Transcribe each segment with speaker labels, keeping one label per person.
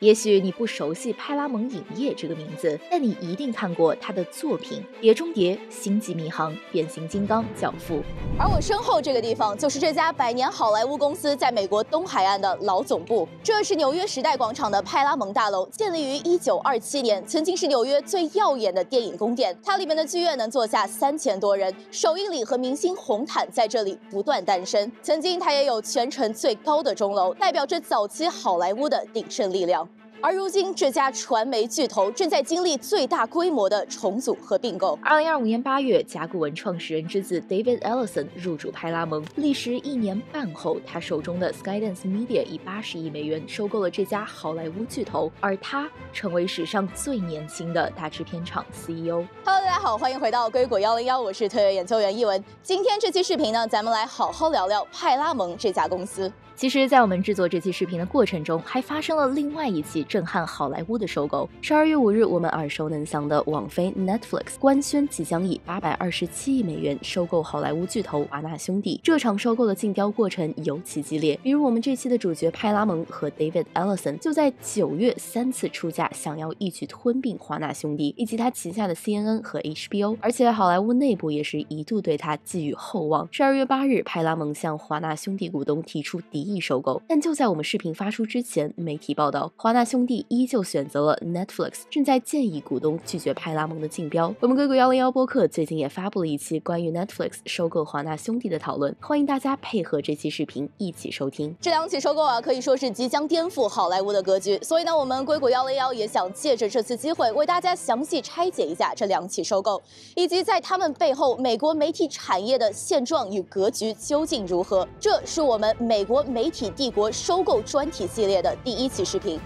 Speaker 1: 也许你不熟悉派拉蒙影业这个名字，但你一定看过他的作品《碟中谍》《星际迷航》《变形金刚》《教父》。
Speaker 2: 而我身后这个地方，就是这家百年好莱坞公司在美国东海岸的老总部。这是纽约时代广场的派拉蒙大楼，建立于1927年，曾经是纽约最耀眼的电影宫殿。它里面的剧院能坐下3000多人，首映礼和明星红毯在这里不断诞生。曾经它也有全城最高的钟楼，代表着早期好莱坞的鼎盛力量。而如今，这家传媒巨头正在经历最大规模的重组和并购。
Speaker 1: 2025年8月，甲骨文创始人之子 David Ellison 入主派拉蒙，历时1年半后，他手中的 Skydance Media 以80亿美元收购了这家好莱坞巨头，而他成为史上最年轻的大制片厂 CEO。Hello，
Speaker 2: 大家好，欢迎回到硅谷101，我是特约研究员一文。今天这期视频呢，咱们来好好聊聊派拉蒙这家公司。
Speaker 1: 其实，在我们制作这期视频的过程中，还发生了另外一起震撼好莱坞的收购。12月5日，我们耳熟能详的网飞 Netflix 官宣即将以827亿美元收购好莱坞巨头华纳兄弟。这场收购的竞标过程尤其激烈，比如我们这期的主角派拉蒙和 David Ellison 就在9月3次出价，想要一举吞并华纳兄弟以及他旗下的 CNN 和 HBO， 而且好莱坞内部也是一度对他寄予厚望。12月8日，派拉蒙向华纳兄弟股东提出敌意收购，但就在我们视频发出之前，媒体报道华纳兄弟依旧选择了 Netflix， 正在建议股东拒绝派拉蒙的竞标。我们硅谷101播客最近也发布了一期关于 Netflix 收购华纳兄弟的讨论，欢迎大家配合这期视频一起收听。
Speaker 2: 这两起收购可以说是即将颠覆好莱坞的格局，所以呢，我们硅谷101也想借着这次机会，为大家详细拆解一下这两起收购，以及在他们背后美国媒体产业的现状与格局究竟如何。这是我们美国媒体帝国收购专题系列的第1期视频。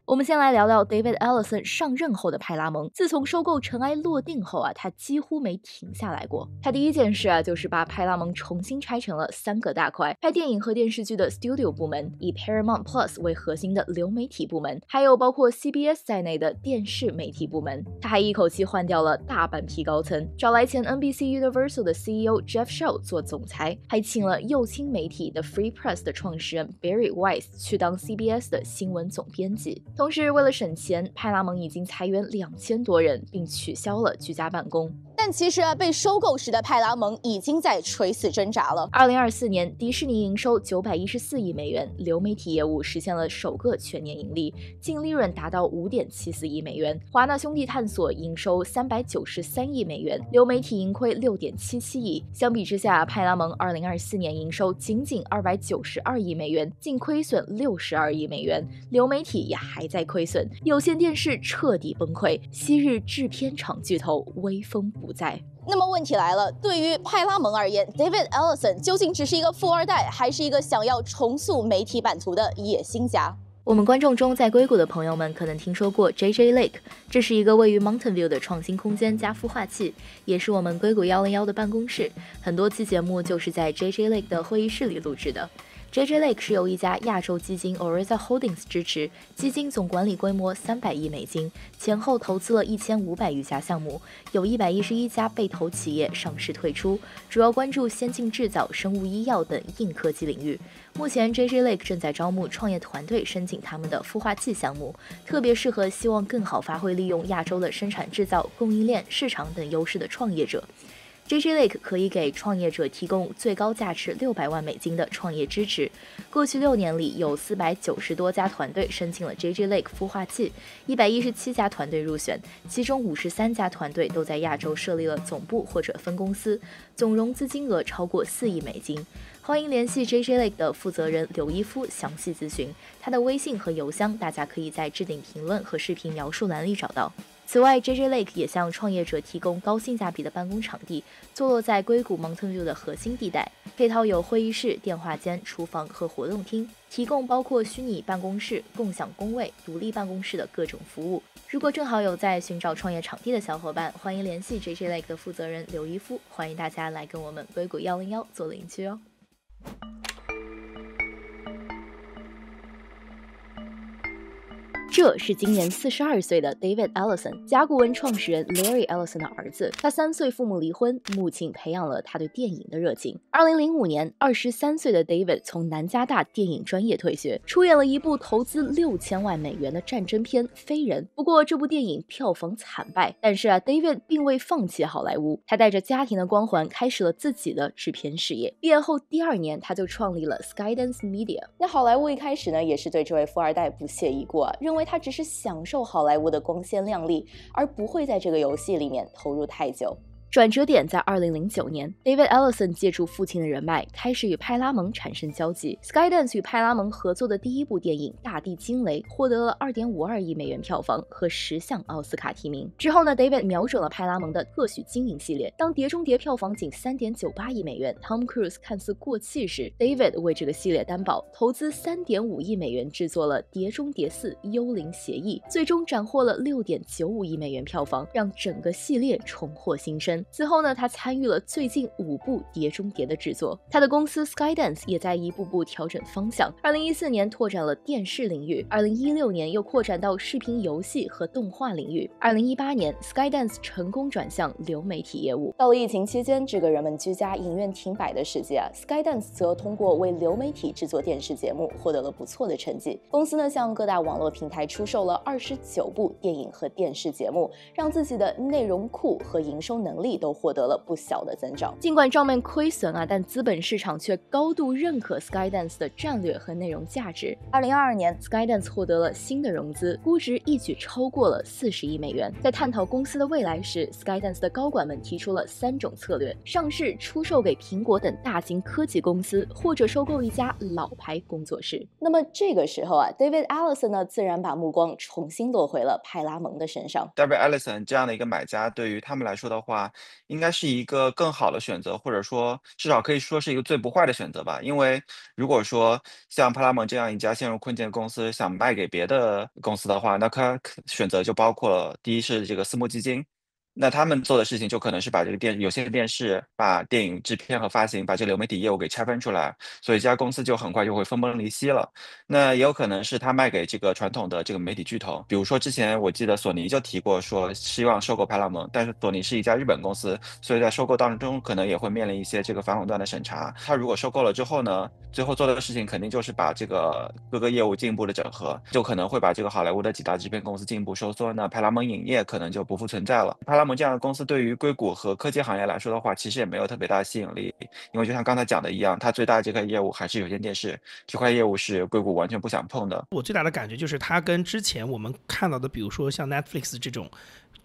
Speaker 1: 我们先来聊聊 David Ellison 上任后的派拉蒙。自从收购尘埃落定后他几乎没停下来过。他第一件事就是把派拉蒙重新拆成了3个大块，拍电影和电视剧的 Studio 部门，以 Paramount Plus 为核心的流媒体部门，还有包括 CBS 在内的电视媒体部门。他还一口气换掉了大半批高层，找来前 NBC Universal 的 CEO Jeff Shaw 做总裁，还请了右倾媒体的 Free Press 的创始人 Barry Weiss 去当 CBS 的新闻总编辑。同时，为了省钱，派拉蒙已经裁员2000多人，并取消了居家办公。
Speaker 2: 但其实被收购时的派拉蒙已经在垂死挣扎了。
Speaker 1: 2024年，迪士尼营收914亿美元，流媒体业务实现了首个全年盈利，净利润达到5.74亿美元。华纳兄弟探索营收393亿美元，流媒体盈亏6.77亿。相比之下，派拉蒙2024年营收仅292亿美元，净亏损62亿美元，流媒体也还在亏损，有线电视彻底崩溃，昔日制片厂巨头威风不再。
Speaker 2: 那么问题来了，对于派拉蒙而言 ，David Ellison 究竟只是一个富二代，还是一个想要重塑媒体版图的野心家？
Speaker 1: 我们观众中在硅谷的朋友们可能听说过 JJ Lake， 这是一个位于 Mountain View 的创新空间加孵化器，也是我们硅谷101的办公室。很多期节目就是在 JJ Lake 的会议室里录制的。JJ Lake 是由一家亚洲基金 Oriza Holdings 支持，基金总管理规模300亿美金，前后投资了1500余家项目，有111家被投企业上市退出，主要关注先进制造、生物医药等硬科技领域。目前 JJ Lake 正在招募创业团队申请他们的孵化器项目，特别适合希望更好发挥利用亚洲的生产制造、供应链、市场等优势的创业者。JJ Lake 可以给创业者提供最高价值600万美金的创业支持。过去6年里，有490多家团队申请了 JJ Lake 孵化器，117家团队入选，其中53家团队都在亚洲设立了总部或者分公司，总融资金额超过4亿美金。欢迎联系 JJ Lake 的负责人刘一夫详细咨询，他的微信和邮箱大家可以在置顶评论和视频描述栏里找到。此外 ，JJ Lake 也向创业者提供高性价比的办公场地，坐落在硅谷 Mountain View 的核心地带，配套有会议室、电话间、厨房和活动厅，提供包括虚拟办公室、共享工位、独立办公室的各种服务。如果正好有在寻找创业场地的小伙伴，欢迎联系 JJ Lake 的负责人刘一夫，欢迎大家来跟我们硅谷101做邻居哦。这是今年42岁的 David Ellison， 甲骨文创始人 Larry Ellison 的儿子。他3岁父母离婚，母亲培养了他对电影的热情。2005年，23岁的 David 从南加大电影专业退学，出演了一部投资6000万美元的战争片《飞人》。不过这部电影票房惨败，但是David 并未放弃好莱坞，他带着家庭的光环开始了自己的制片事业。毕业后第2年，他就创立了 Skydance Media。
Speaker 2: 那好莱坞一开始呢，也是对这位富二代不屑一顾认为他只是享受好莱坞的光鲜亮丽，而不会在这个游戏里面投入太久。
Speaker 1: 转折点在2009年 ，David Ellison 借助父亲的人脉，开始与派拉蒙产生交集。Skydance 与派拉蒙合作的第一部电影《大地惊雷》获得了2.52亿美元票房和10项奥斯卡提名。之后呢 ，David 瞄准了派拉蒙的特许经营系列。当《碟中谍》票房仅3.98亿美元 ，Tom Cruise 看似过气时 ，David 为这个系列担保，投资3.5亿美元制作了《碟中谍4：幽灵协议》，最终斩获了6.95亿美元票房，让整个系列重获新生。此后呢，他参与了最近5部《碟中谍》的制作。他的公司 Skydance 也在一步步调整方向。2014年拓展了电视领域，2016年又扩展到视频游戏和动画领域。2018年 ，Skydance 成功转向流媒体业务。
Speaker 2: 到了疫情期间，这个人们居家影院停摆的时期，Skydance 则通过为流媒体制作电视节目获得了不错的成绩。公司呢向各大网络平台出售了29部电影和电视节目，让自己的内容库和营收能力都获得了不小的增长。
Speaker 1: 尽管账面亏损但资本市场却高度认可 Skydance 的战略和内容价值。2022年 ，Skydance 获得了新的融资，估值一举超过了40亿美元。在探讨公司的未来时 ，Skydance 的高管们提出了3种策略：上市、出售给苹果等大型科技公司，或者收购一家老牌工作室。
Speaker 2: 那么这个时候David Ellison 呢，自然把目光重新落回了派拉蒙的身上。
Speaker 3: David Ellison 这样的一个买家，对于他们来说的话，应该是一个更好的选择，或者说至少可以说是一个最不坏的选择吧。因为如果说像派拉蒙这样一家陷入困境的公司想卖给别的公司的话，那他选择就包括了第一是这个私募基金。那他们做的事情就可能是把这个有线电视、把电影制片和发行、把这个流媒体业务给拆分出来，所以这家公司就很快就会分崩离析了。那也有可能是他卖给这个传统的这个媒体巨头，比如说之前我记得索尼就提过说希望收购派拉蒙，但是索尼是一家日本公司，所以在收购当中可能也会面临一些这个反垄断的审查。他如果收购了之后呢，最后做的事情肯定就是把这个各个业务进一步的整合，就可能会把这个好莱坞的几大制片公司进一步收缩，那派拉蒙影业可能就不复存在了。派拉蒙这样的公司对于硅谷和科技行业来说的话，其实也没有特别大的吸引力，因为就像刚才讲的一样，它最大的这块业务还是有线电视，这块业务是硅谷完全不想碰的。
Speaker 4: 我最大的感觉就是它跟之前我们看到的，比如说像 Netflix 这种，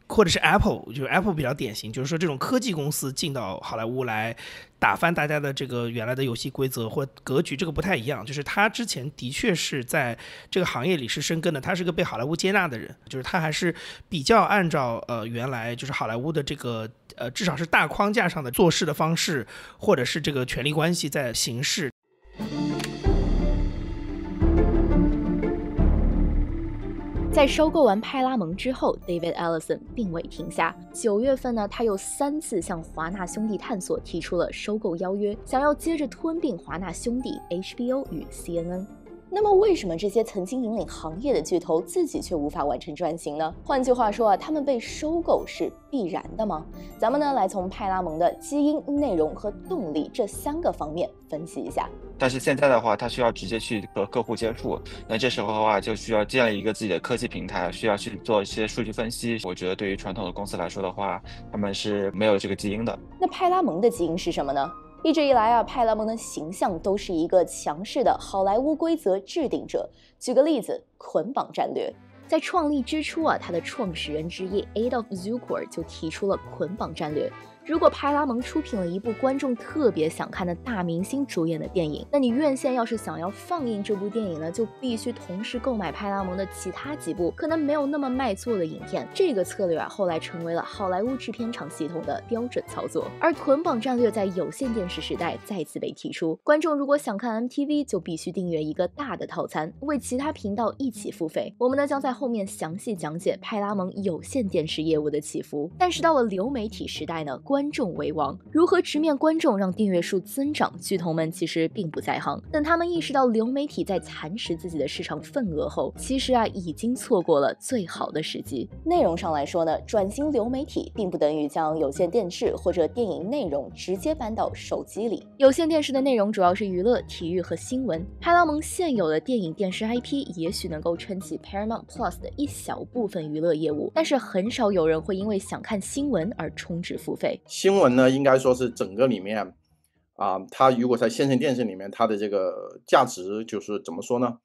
Speaker 4: 或者是 Apple， 就是 Apple 比较典型，就是说这种科技公司进到好莱坞来打翻大家的这个原来的游戏规则或格局，这个不太一样。就是他之前的确是在这个行业里是深耕的，他是个被好莱坞接纳的人，就是他还是比较按照原来就是好莱坞的这个至少是大框架上的做事的方式，或者是这个权力关系在行事。
Speaker 1: 在收购完派拉蒙之后 ，David Ellison 并未停下。9月份呢，他又3次向华纳兄弟探索提出了收购邀约，想要接着吞并华纳兄弟、HBO 与 CNN。
Speaker 2: 那么为什么这些曾经引领行业的巨头自己却无法完成转型呢？换句话说他们被收购是必然的吗？咱们呢来从派拉蒙的基因、内容和动力这3个方面分析一下。
Speaker 3: 但是现在的话，他需要直接去和客户接触，那这时候的话就需要建立一个自己的科技平台，需要去做一些数据分析。我觉得对于传统的公司来说的话，他们是没有这个基因的。
Speaker 2: 那派拉蒙的基因是什么呢？一直以来派拉蒙的形象都是一个强势的好莱坞规则制定者。举个例子，捆绑战略。
Speaker 1: 在创立之初他的创始人之一 Adolph Zukor 就提出了捆绑战略。如果派拉蒙出品了一部观众特别想看的大明星主演的电影，那你院线要是想要放映这部电影呢，就必须同时购买派拉蒙的其他几部可能没有那么卖座的影片。这个策略后来成为了好莱坞制片厂系统的标准操作。而捆绑战略在有线电视时代再次被提出，观众如果想看 MTV 就必须订阅一个大的套餐，为其他频道一起付费。我们呢将在后面详细讲解派拉蒙有线电视业务的起伏。但是到了流媒体时代呢，观观众为王。如何直面观众让订阅数增长，巨头们其实并不在行。等他们意识到流媒体在蚕食自己的市场份额后，其实已经错过了最好的时机。
Speaker 2: 内容上来说呢，转型流媒体并不等于将有线电视或者电影内容直接搬到手机里。
Speaker 1: 有线电视的内容主要是娱乐、体育和新闻。派拉蒙现有的电影电视 IP 也许能够撑起 Paramount Plus 的一小部分娱乐业务，但是很少有人会因为想看新闻而充值付费。
Speaker 5: 新闻呢，应该说是整个里面它如果在线性电视里面，它的这个价值就是怎么说呢？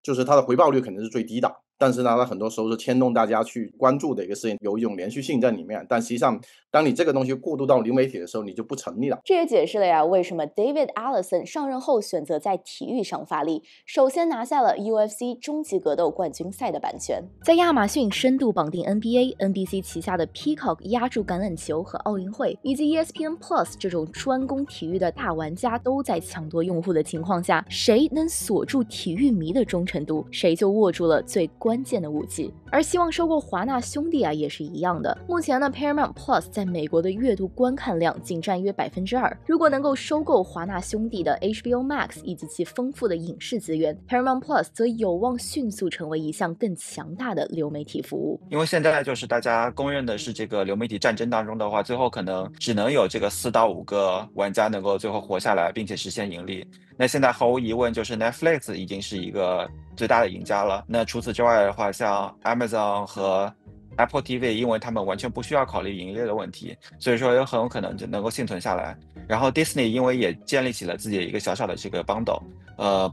Speaker 5: 就是它的回报率肯定是最低的，但是呢，它很多时候是牵动大家去关注的一个事情，有一种连续性在里面。但实际上，当你这个东西过渡到流媒体的时候，你就不成立了。
Speaker 2: 这也解释了呀，为什么 David Allison 上任后选择在体育上发力，首先拿下了 UFC 终极格斗冠军赛的版权。
Speaker 1: 在亚马逊深度绑定 NBA、NBC 旗下的 Peacock 压住橄榄球和奥运会，以及 ESPN Plus 这种专攻体育的大玩家都在抢夺用户的情况下，谁能锁住体育迷的忠诚度，谁就握住了最关键的武器。而希望收购华纳兄弟也是一样的。目前呢 Paramount Plus 在美国的月度观看量仅占约 2%。如果能够收购华纳兄弟的 HBO Max 以及其丰富的影视资源， Paramount Plus 则有望迅速成为一项更强大的流媒体服务。
Speaker 3: 因为现在就是大家公认的是这个流媒体战争当中的话，最后可能只能有这个4到5个玩家能够最后活下来并且实现盈利。那现在毫无疑问就是 Netflix 已经是一个最大的赢家了。那除此之外的话，像 Amazon 和 Apple TV 因为他们完全不需要考虑盈利的问题，所以说有很有可能就能够幸存下来。然后 Disney 因为也建立起了自己的一个小小的这个 bundle，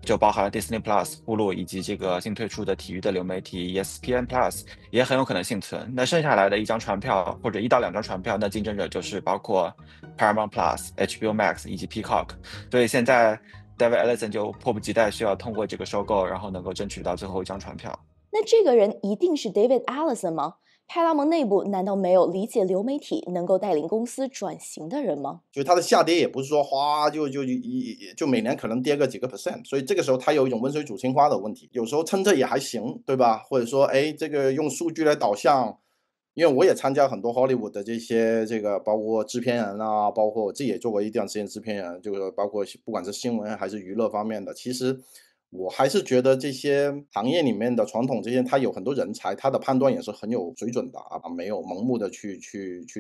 Speaker 3: 就包含了 Disney Plus、Hulu 以及这个新推出的体育的流媒体 ESPN Plus 也很有可能幸存。那剩下来的一张船票或者1到2张船票，那竞争者就是包括 Paramount Plus、HBO Max 以及 Peacock。所以现在 David Allison 就迫不及待需要通过这个收购，然后能够争取到最后一张船票。
Speaker 2: 那这个人一定是 David Allison 吗？派拉蒙内部难道没有理解流媒体能够带领公司转型的人吗？
Speaker 5: 就它的下跌也不是说哗就每年可能跌个几个%，所以这个时候它有一种温水煮青蛙的问题，有时候撑着也还行，对吧？或者说这个用数据来导向，因为我也参加很多 Hollywood 的这个包括制片人啊，包括我自己也做过一段时间制片人，就是包括不管是新闻还是娱乐方面的，其实我还是觉得这些行业里面的传统这些，他有很多人才，他的判断也是很有水准的没有盲目的去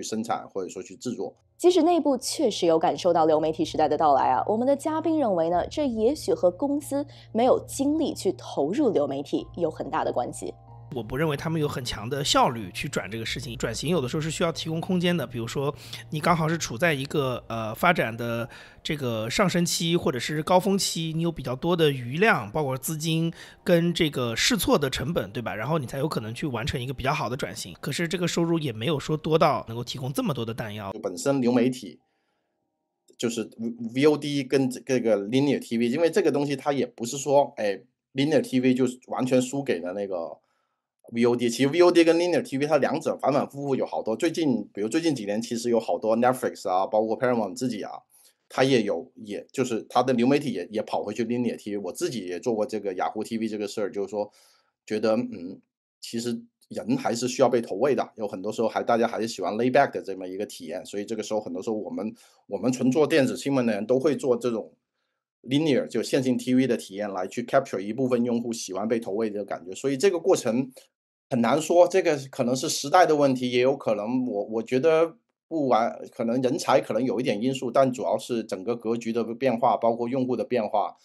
Speaker 5: 生产或者说去制作。
Speaker 2: 即使内部确实有感受到流媒体时代的到来我们的嘉宾认为呢，这也许和公司没有精力去投入流媒体有很大的关系。
Speaker 4: 我不认为他们有很强的效率去转这个事情，转型有的时候是需要提供空间的。比如说你刚好是处在一个发展的这个上升期或者是高峰期，你有比较多的余量，包括资金跟这个试错的成本，对吧？然后你才有可能去完成一个比较好的转型。可是这个收入也没有说多到能够提供这么多的弹药。
Speaker 5: 本身流媒体就是 VOD 跟这个 Linear TV， 因为这个东西它也不是说Linear TV 就完全输给了那个VOD， 其实 VOD 跟 Linear TV 它两者反反复复有好多，比如最近几年其实有好多 Netflix 包括 Paramount 自己它也就是它的流媒体也跑回去 Linear TV。我自己也做过这个雅虎 TV 这个事儿，就是说觉得其实人还是需要被投喂的，有很多时候大家还是喜欢 lay back 的这么一个体验，所以这个时候很多时候我们纯做电子新闻的人都会做这种linear 就线性 TV 的体验来去 capture 一部分用户喜欢被投喂的感觉，所以这个过程很难说，这个可能是时代的问题，也有可能我觉得可能人才可能有一点因素，但主要是整个格局的变化，包括用户的变化，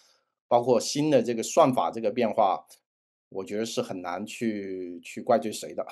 Speaker 5: 包括新的这个算法这个变化，我觉得是很难去怪罪谁的。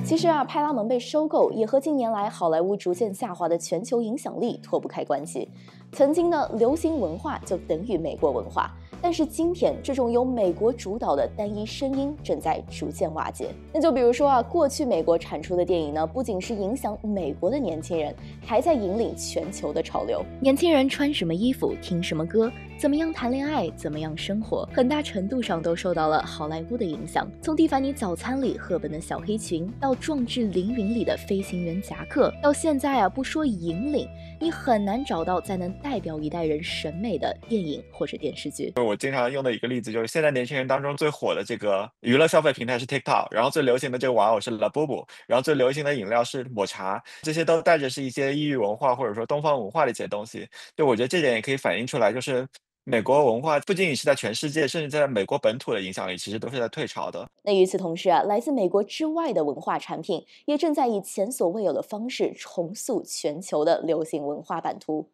Speaker 2: 其实派拉蒙被收购也和近年来好莱坞逐渐下滑的全球影响力脱不开关系。曾经的流行文化就等于美国文化，但是今天这种由美国主导的单一声音正在逐渐瓦解。那就比如说过去美国产出的电影呢，不仅是影响美国的年轻人，还在引领全球的潮流。
Speaker 1: 年轻人穿什么衣服、听什么歌、怎么样谈恋爱、怎么样生活，很大程度上都受到了好莱坞的影响。从蒂凡尼早餐里赫本的小黑裙，到壮志凌云里的飞行员夹克，到现在啊，不说引领，你很难找到再能代表一代人审美的电影或者电视剧。
Speaker 3: 我经常用的一个例子就是现在年轻人当中最火的这个娱乐消费平台是 TikTok， 然后最流行的这个玩偶是 Labubu， 然后最流行的饮料是抹茶，这些都带着是一些异域文化或者说东方文化的一些东西。就我觉得这点也可以反映出来，就是美国文化不仅仅是在全世界，甚至在美国本土的影响力其实都是在退潮的。
Speaker 2: 那与此同时啊，来自美国之外的文化产品也正在以前所未有的方式重塑全球的流行文化版图。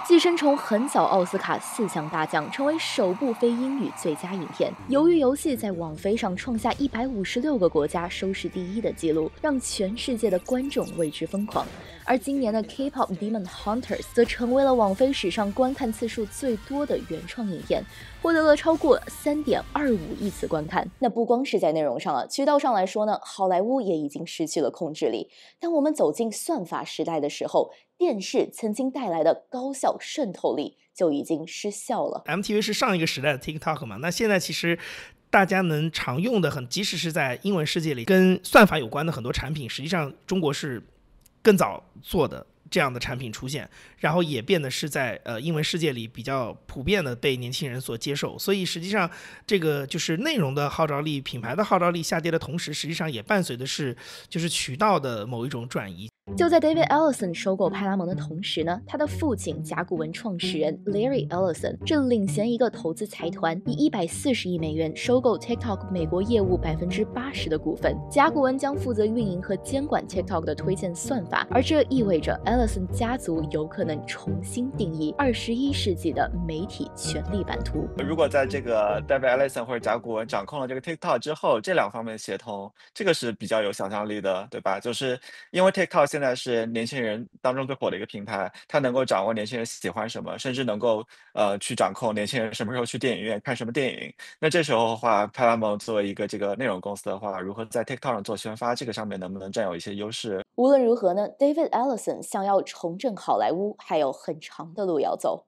Speaker 1: 寄生虫横扫奥斯卡4项大奖，成为首部非英语最佳影片。鱿鱼游戏在网飞上创下156个国家收视第1的纪录，让全世界的观众为之疯狂。而今年的 K-pop Demon Hunters 则成为了网飞史上观看次数最多的原创影片，获得了超过3.25亿次观看。
Speaker 2: 那不光是在内容上了，渠道上来说呢，好莱坞也已经失去了控制力。当我们走进算法时代的时候，电视曾经带来的高效渗透力就已经失效了。
Speaker 4: MTV 是上一个时代的 TikTok 嘛，那现在其实大家能常用的即使是在英文世界里跟算法有关的很多产品，实际上中国是更早做的这样的产品出现，然后也变得是在英文世界里比较普遍的被年轻人所接受。所以实际上这个就是内容的号召力、品牌的号召力下跌的同时，实际上也伴随的是就是渠道的某一种转移。
Speaker 1: 就在 David Ellison 收购派拉蒙的同时呢，他的父亲甲骨文创始人 Larry Ellison 正领衔一个投资财团，以140亿美元收购 TikTok 美国业务80%的股份。甲骨文将负责运营和监管 TikTok 的推荐算法，而这意味着 Ellison 家族有可能重新定义21世纪的媒体权力版图。
Speaker 3: 如果在这个 David Ellison 或者甲骨文掌控了这个 TikTok 之后，这两方面协同，这个是比较有想象力的，对吧？就是因为 TikTok 现在是年轻人当中最火的一个平台，它能够掌握年轻人喜欢什么，甚至能够去掌控年轻人什么时候去电影院看什么电影。那这时候的话，派拉蒙作为一个这个内容公司的话，如何在 TikTok 上做宣发，这个上面能不能占有一些优势？
Speaker 2: 无论如何呢 ，David Ellison 想要重振好莱坞还有很长的路要走。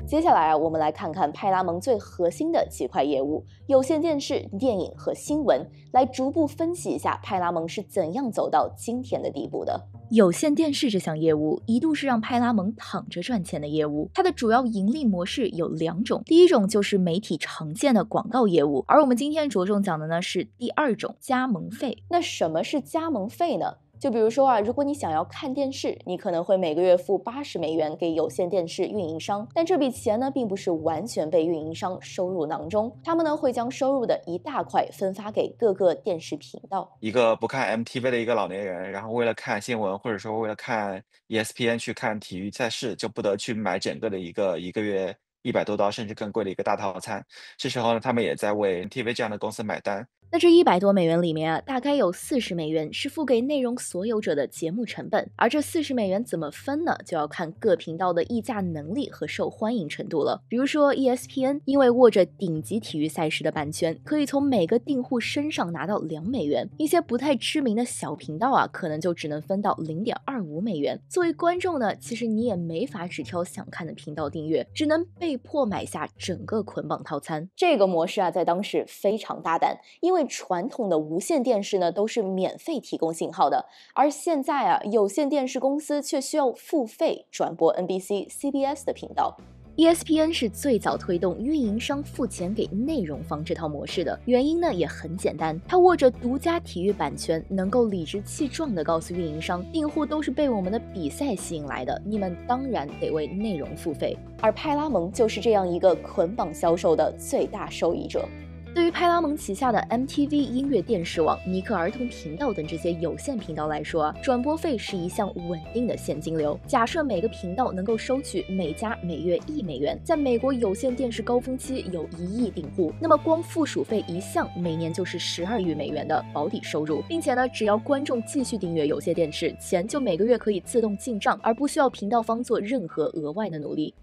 Speaker 2: 接下来啊，我们来看看派拉蒙最核心的几块业务：有线电视、电影和新闻，来逐步分析一下派拉蒙是怎样走到今天的地步的。
Speaker 1: 有线电视这项业务一度是让派拉蒙躺着赚钱的业务，它的主要盈利模式有2种，第一种就是媒体常见的广告业务，而我们今天着重讲的呢是第2种，加盟费。
Speaker 2: 那什么是加盟费呢？就比如说啊，如果你想要看电视，你可能会每个月付80美元给有线电视运营商，但这笔钱呢，并不是完全被运营商收入囊中，他们呢会将收入的一大块分发给各个电视频道。
Speaker 3: 一个不看 MTV 的一个老年人，然后为了看新闻，或者说为了看 ESPN 去看体育赛事，就不得去买整个的一个月100多刀甚至更贵的一个大套餐。这时候呢，他们也在为 MTV 这样的公司买单。
Speaker 1: 那这100多美元里面啊，大概有40美元是付给内容所有者的节目成本，而这40美元怎么分呢？就要看各频道的议价能力和受欢迎程度了。比如说 ESPN 因为握着顶级体育赛事的版权，可以从每个订户身上拿到2美元，一些不太知名的小频道啊，可能就只能分到0.25美元。作为观众呢，其实你也没法只挑想看的频道订阅，只能被迫买下整个捆绑套餐。
Speaker 2: 这个模式啊，在当时非常大胆，因为传统的无线电视呢都是免费提供信号的，而现在啊，有线电视公司却需要付费转播 NBC、CBS 的频道。
Speaker 1: ESPN 是最早推动运营商付钱给内容方这套模式的，原因呢也很简单，它握着独家体育版权，能够理直气壮地告诉运营商，订户都是被我们的比赛吸引来的，你们当然得为内容付费。
Speaker 2: 而派拉蒙就是这样一个捆绑销售的最大受益者。
Speaker 1: 对于派拉蒙旗下的 MTV 音乐电视网、尼克儿童频道等这些有线频道来说，转播费是一项稳定的现金流。假设每个频道能够收取每家每月1美元，在美国有线电视高峰期有1亿订户，那么光附属费一项，每年就是12亿美元的保底收入，并且呢，只要观众继续订阅有线电视，钱就每个月可以自动进账，而不需要频道方做任何额外的努力。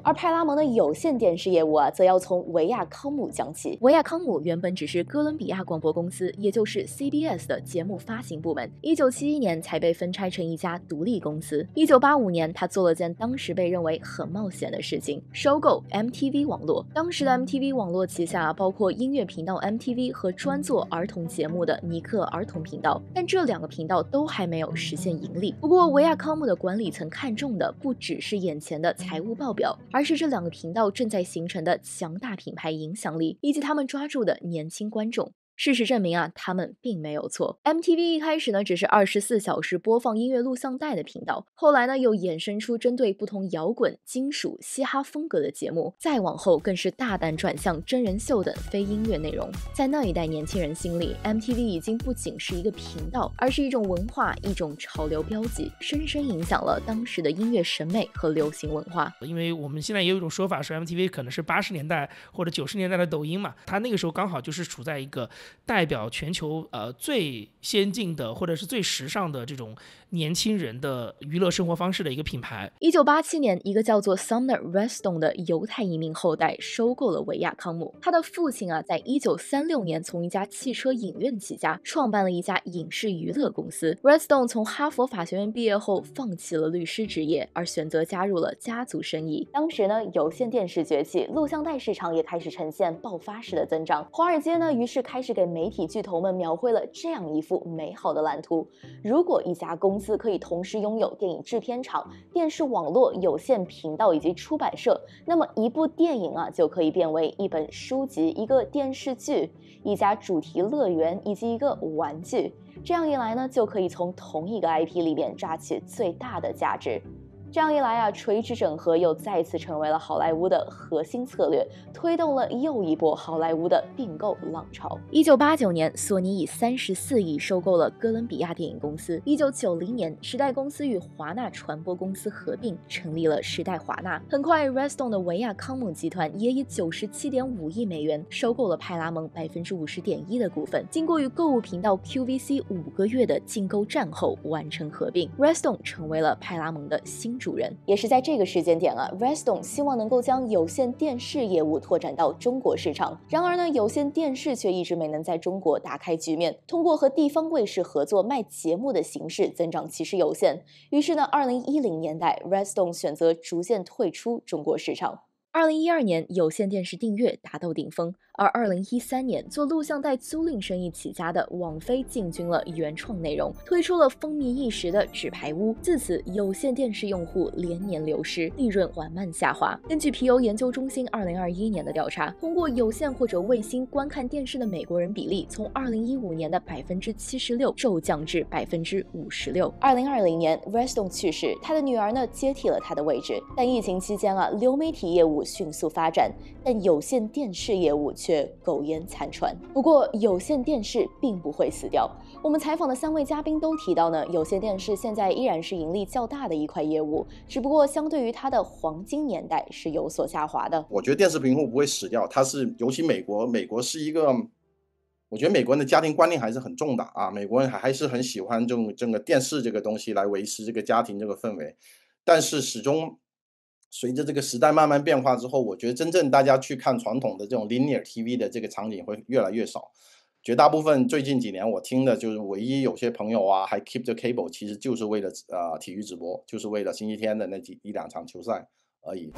Speaker 2: 而派拉蒙的有线电视业务啊，则要从维亚康姆讲起。
Speaker 1: 维亚康姆原本只是哥伦比亚广播公司，也就是 CBS 的节目发行部门，1971年才被分拆成一家独立公司。1985年，他做了件当时被认为很冒险的事情，收购 MTV 网络。当时的 MTV 网络旗下包括音乐频道 MTV 和专做儿童节目的尼克儿童频道，但这2个频道都还没有实现盈利。不过，维亚康姆的管理层看重的不只是眼前的财务报表，而是这2个频道正在形成的强大品牌影响力，以及他们抓住的年轻观众。事实证明啊，他们并没有错。MTV 一开始呢，只是24小时播放音乐录像带的频道，后来呢，又衍生出针对不同摇滚、金属、嘻哈风格的节目，再往后更是大胆转向真人秀等非音乐内容。在那一代年轻人心里 ，MTV 已经不仅是一个频道，而是一种文化，一种潮流标记，深深影响了当时的音乐审美和流行文化。
Speaker 4: 因为我们现在也有一种说法，说 MTV 可能是80年代或者90年代的抖音嘛，它那个时候刚好就是处在一个代表全球最先进的或者是最时尚的这种年轻人的娱乐生活方式的一个品牌。
Speaker 1: 1987年，一个叫做 Sumner Redstone 的犹太移民后代收购了维亚康姆。他的父亲啊，在1936年从一家汽车影院起家，创办了一家影视娱乐公司。Redstone 从哈佛法学院毕业后，放弃了律师职业，而选择加入了家族生意。
Speaker 2: 当时呢，有线电视崛起，录像带市场也开始呈现爆发式的增长。华尔街呢，于是开始给媒体巨头们描绘了这样一幅美好的蓝图：如果一家公司可以同时拥有电影制片厂、电视网络、有线频道以及出版社，那么一部电影啊就可以变为一本书籍、一个电视剧、一家主题乐园以及一个玩具。这样一来呢，就可以从同一个 IP 里面榨取最大的价值。这样一来啊，垂直整合又再次成为了好莱坞的核心策略，推动了又一波好莱坞的并购浪潮。
Speaker 1: 1989年，索尼以34亿收购了哥伦比亚电影公司。1990年，时代公司与华纳传播公司合并，成立了时代华纳。很快 ，Redstone 的维亚康姆集团也以97.5亿美元收购了派拉蒙50.1%的股份。经过与购物频道 QVC 5个月的竞购战后，完成合并 ，Redstone 成为了派拉蒙的新主人。
Speaker 2: 也是在这个时间点啊 ，Redstone 希望能够将有线电视业务拓展到中国市场。然而呢，有线电视却一直没能在中国打开局面，通过和地方卫视合作卖节目的形式增长其实有限。于是呢，2010年代 ，Redstone 选择逐渐退出中国市场。
Speaker 1: 2012年，有线电视订阅达到顶峰，而2013年，做录像带租赁生意起家的网飞进军了原创内容，推出了风靡一时的《纸牌屋》。自此，有线电视用户连年流失，利润缓慢下滑。根据皮尤研究中心2021年的调查，通过有线或者卫星观看电视的美国人比例，从2015年的76%骤降至56%。
Speaker 2: 2020年 ，Redstone 去世，他的女儿呢接替了他的位置。但疫情期间啊，流媒体业务迅速发展，但有线电视业务却苟延残喘。不过，有线电视并不会死掉。我们采访的3位嘉宾都提到呢，有线电视现在依然是盈利较大的一块业务，只不过相对于它的黄金年代是有所下滑的。
Speaker 5: 我觉得电视屏幕不会死掉，它是尤其美国是一个，我觉得美国人的家庭观念还是很重的啊，美国人还是很喜欢这个电视这个东西来维持这个家庭这个氛围，但是始终随着这个时代慢慢变化之后，我觉得真正大家去看传统的这种 linear TV 的这个场景会越来越少。绝大部分最近几年我听的就是唯一有些朋友啊还 keep the cable， 其实就是为了体育直播，就是为了星期天的那一两场球赛而已。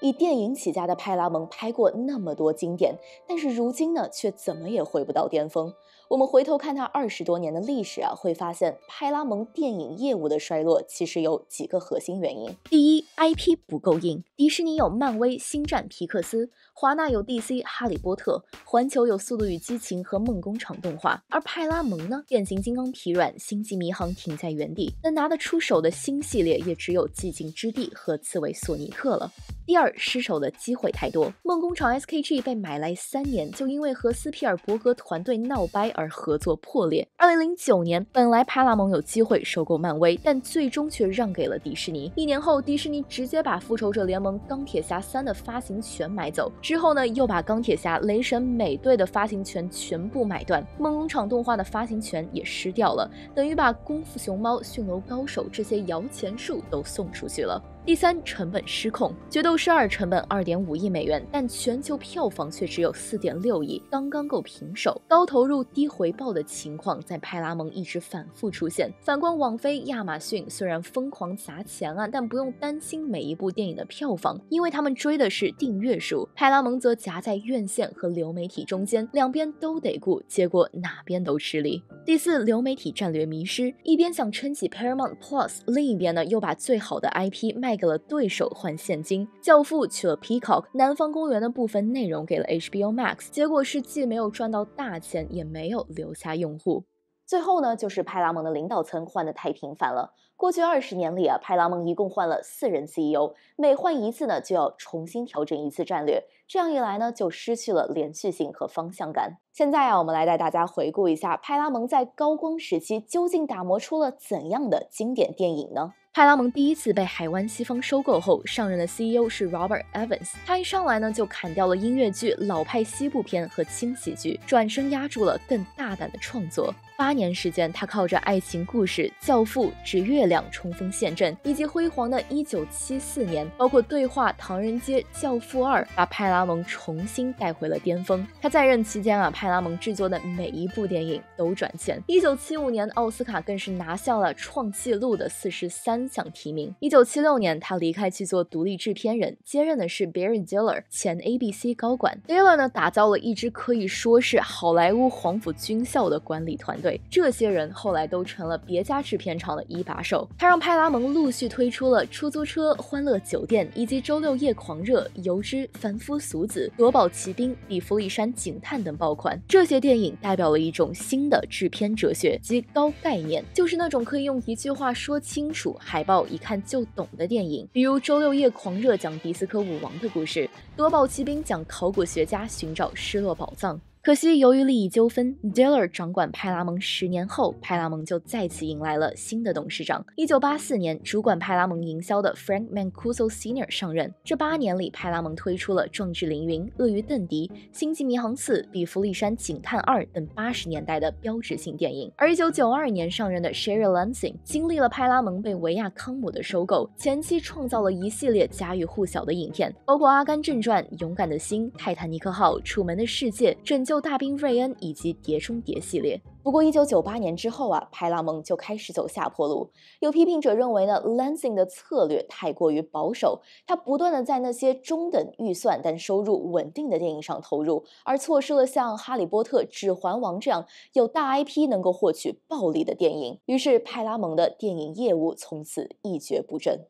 Speaker 2: 以电影起家的派拉蒙拍过那么多经典，但是如今呢，却怎么也回不到巅峰。我们回头看它20多年的历史啊，会发现派拉蒙电影业务的衰落其实有几个核心原因。
Speaker 1: 第一 ，IP 不够硬。迪士尼有漫威、星战、皮克斯，华纳有 DC、哈利波特，环球有速度与激情和梦工厂动画，而派拉蒙呢，变形金刚疲软，星际迷航停在原地，能拿得出手的新系列也只有寂静之地和刺猬索尼克了。第二，失手的机会太多。梦工厂 SKG 被买来3年，就因为和斯皮尔伯格团队闹掰而合作破裂。2009年，本来派拉蒙有机会收购漫威，但最终却让给了迪士尼。1年后，迪士尼直接把复仇者联盟钢铁侠3的发行权买走，之后呢，又把钢铁侠、雷神、美队的发行权全部买断，梦工厂动画的发行权也失掉了，等于把功夫熊猫、驯龙高手这些摇钱树都送出去了。第三，成本失控。决斗士2成本2.5亿美元，但全球票房却只有4.6亿，刚刚够平手。高投入低回报的情况在派拉蒙一直反复出现。反观网飞、亚马逊，虽然疯狂砸钱啊，但不用担心每一部电影的票房，因为他们追的是订阅数。派拉蒙则夹在院线和流媒体中间，两边都得顾，结果哪边都吃力。第四，流媒体战略迷失，一边想撑起 Paramount Plus， 另一边呢又把最好的 IP 卖给了对手换现金。教父去了 Peacock， 南方公园的部分内容给了 HBO Max， 结果是既没有赚到大钱，也没有留下用户。最后呢，就是派拉蒙的领导层换得太频繁了。过去20年里啊，派拉蒙一共换了4任 CEO， 每换一次呢，就要重新调整一次战略。这样一来呢，就失去了连续性和方向感。现在啊，我们来带大家回顾一下派拉蒙在高光时期究竟打磨出了怎样的经典电影呢？派拉蒙第一次被海湾西方收购后，上任的 CEO 是 Robert Evans。他一上来呢，就砍掉了音乐剧、老派西部片和轻喜剧，转身压住了更大胆的创作。8年时间，他靠着爱情故事、教父、指月亮冲锋陷阵，以及辉煌的1974年，包括对话、唐人街、教父2，把派拉蒙重新带回了巅峰。他在任期间啊，派拉蒙制作的每一部电影都赚钱。1975年奥斯卡更是拿下了创纪录的43项提名。1976年，他离开去做独立制片人，接任的是 Barry Diller， 前 ABC 高管。Diller 呢，打造了一支可以说是好莱坞黄埔军校的管理团队。这些人后来都成了别家制片厂的一把手。他让派拉蒙陆续推出了出租车、欢乐酒店以及周六夜狂热、油脂、凡夫俗子、夺宝奇兵、比弗利山警探等爆款。这些电影代表了一种新的制片哲学及高概念，就是那种可以用一句话说清楚、海报一看就懂的电影。比如周六夜狂热讲迪斯科舞王的故事，夺宝奇兵讲考古学家寻找失落宝藏。可惜，由于利益纠纷 ，Diller 掌管派拉蒙10年后，派拉蒙就再次迎来了新的董事长。1984年，主管派拉蒙营销的 Frank Mancuso Sr. 上任。这8年里，派拉蒙推出了《壮志凌云》、《鳄鱼邓迪》、《星际迷航4》、《比弗利山警探2》等80年代的标志性电影。而1992年上任的 Sherry Lansing 经历了派拉蒙被维亚康姆的收购，前期创造了一系列家喻户晓的影片，包括《阿甘正传》、《勇敢的心》、《泰坦尼克号》、《楚门的世界》、拯救大兵瑞恩以及碟中谍系列。不过1998年之后啊，派拉蒙就开始走下坡路。有批评者认为呢 ，Lansing 的策略太过于保守，他不断的在那些中等预算但收入稳定的电影上投入，而错失了像《哈利波特》《指环王》这样有大 IP 能够获取暴利的电影。于是派拉蒙的电影业务从此一蹶不振。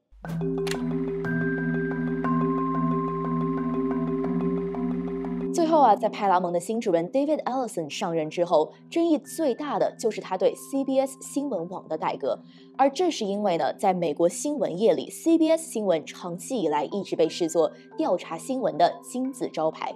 Speaker 1: 最后啊，在派拉蒙的新主人 David Ellison 上任之后，争议最大的就是他对 CBS 新闻网的改革。而这是因为呢，在美国新闻业里 ，CBS 新闻长期以来一直被视作调查新闻的金字招牌。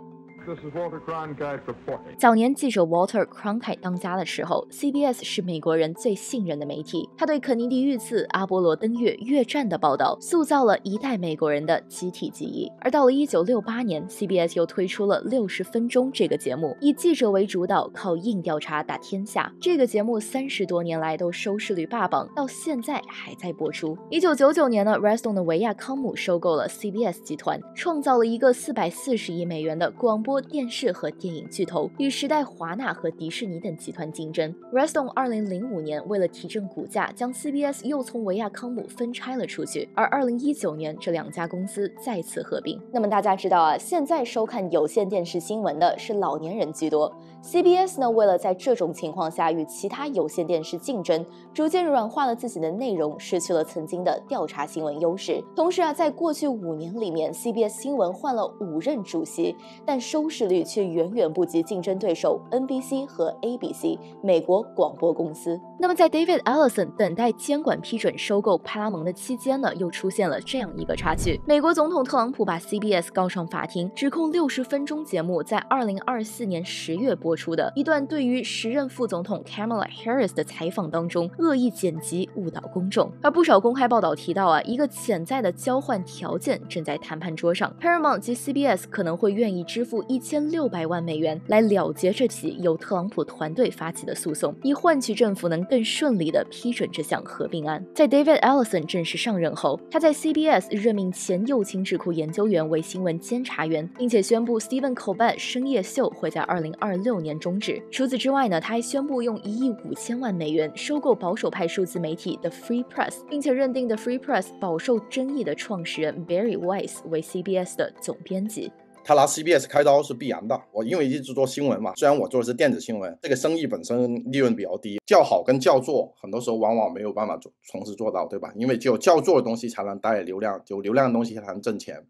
Speaker 1: 早年记者 Walter Cronkite 当家的时候 ，CBS 是美国人最信任的媒体。他对肯尼迪遇刺、阿波罗登月、越战的报道，塑造了一代美国人的集体记忆。而到了1968年 ，CBS 又推出了60分钟这个节目，以记者为主导，靠硬调查打天下。这个节目30多年来都收视率霸榜，到现在还在播出。1999年呢 ，Redstone 的维亚康姆收购了 CBS 集团，创造了一个440亿美元的广播电视和电影巨头，与时代华纳和迪士尼等集团竞争。Redstone 2005年为了提振股价，将 CBS 又从维亚康姆分拆了出去，而2019年这2家公司再次合并。那么大家知道啊，现在收看有线电视新闻的是老年人居多。CBS 呢，为了在这种情况下与其他有线电视竞争，逐渐软化了自己的内容，失去了曾经的调查新闻优势。同时啊，在过去5年里面 ，CBS 新闻换了5任主席，但收视率却远远不及竞争对手 NBC 和 ABC 美国广播公司。那么在 David Ellison 等待监管批准收购派拉蒙的期间呢，又出现了这样一个插曲。美国总统特朗普把 CBS 告上法庭，指控60分钟节目在2024年10月播出的一段对于时任副总统 Kamala Harris 的采访当中恶意剪辑，误导公众。而不少公开报道提到一个潜在的交换条件正在谈判桌上 ，Paramount 及 CBS 可能会愿意支付1600万美元来了结这起由特朗普团队发起的诉讼，以换取政府能更顺利地批准这项合并案。在 David Ellison 正式上任后，他在 CBS 任命前右倾智库研究员为新闻监察员，并且宣布 Stephen Colbert 深夜秀会在2026年终止。除此之外呢，他还宣布用1亿5千万美元收购保守派数字媒体 The Free Press， 并且认定 The Free Press 饱受争议的创始人 Barry Weiss 为 CBS 的总编辑。
Speaker 5: 他拿 CBS 开刀是必然的。我因为一直做新闻嘛，虽然我做的是电子新闻，这个生意本身利润比较低，叫好跟叫座很多时候往往没有办法同时做到，对吧？因为只有叫座的东西才能带来流量，有流量的东西才能挣钱。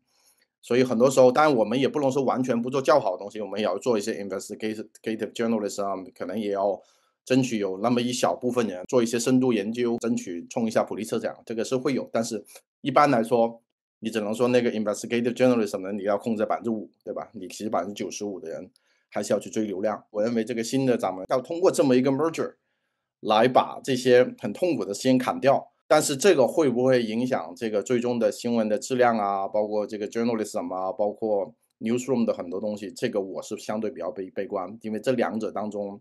Speaker 5: 所以很多时候，当然我们也不能说完全不做较好的东西，我们也要做一些 investigative journalism， 可能也要争取有那么一小部分人做一些深度研究，争取冲一下普利策奖，这个是会有。但是一般来说，你只能说那个 investigative journalism 呢，你要控制5%，对吧？你其实95%的人还是要去追流量。我认为这个新的咱们要通过这么一个 merger 来把这些很痛苦的时间砍掉。但是这个会不会影响这个最终的新闻的质量啊，包括这个 journalism 啊，包括 newsroom 的很多东西，这个我是相对比较悲观，因为这两者当中，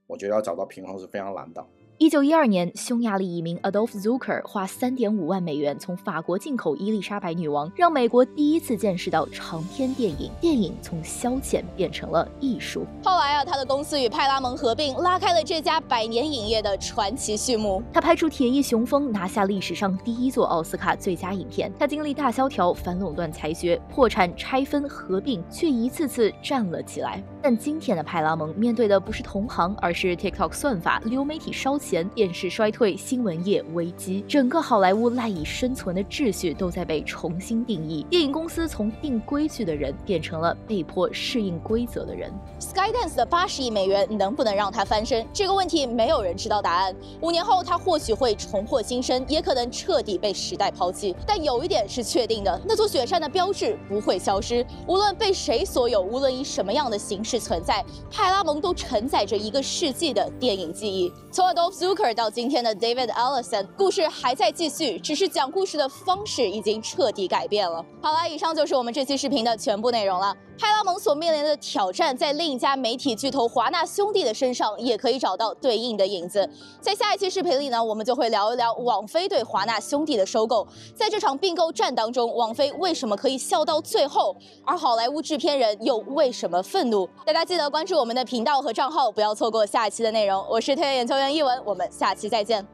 Speaker 5: 我觉得要找到平衡是非常难的。
Speaker 1: 1912年，匈牙利移民 Adolf Zucker 花3.5万美元从法国进口伊丽莎白女王，让美国第一次见识到长篇电影。电影从消遣变成了艺术。
Speaker 2: 后来他的公司与派拉蒙合并，拉开了这家100年影业的传奇序幕。
Speaker 1: 他拍出《铁翼雄风》，拿下历史上第1座奥斯卡最佳影片。他经历大萧条、反垄断裁决、破产、拆分、合并，却一次次站了起来。但今天的派拉蒙面对的不是同行，而是 TikTok 算法、流媒体烧钱、电视衰退、新闻业危机，整个好莱坞赖以生存的秩序都在被重新定义。电影公司从定规矩的人变成了被迫适应规则的人。
Speaker 2: Skydance 的80亿美元能不能让他翻身？这个问题没有人知道答案。5年后，他或许会重获新生，也可能彻底被时代抛弃。但有一点是确定的，那座雪山的标志不会消失。无论被谁所有，无论以什么样的形式存在，派拉蒙都承载着1个世纪的电影记忆。从 Adolf Zucker 到今天的 David Ellison， 故事还在继续，只是讲故事的方式已经彻底改变了。好了，以上就是我们这期视频的全部内容了。派拉蒙所面临的挑战，在另一家媒体巨头华纳兄弟的身上也可以找到对应的影子。在下一期视频里呢，我们就会聊一聊网飞对华纳兄弟的收购。在这场并购战当中，网飞为什么可以笑到最后，而好莱坞制片人又为什么愤怒？大家记得关注我们的频道和账号，不要错过下一期的内容。我是推研究员一文，我们下期再见。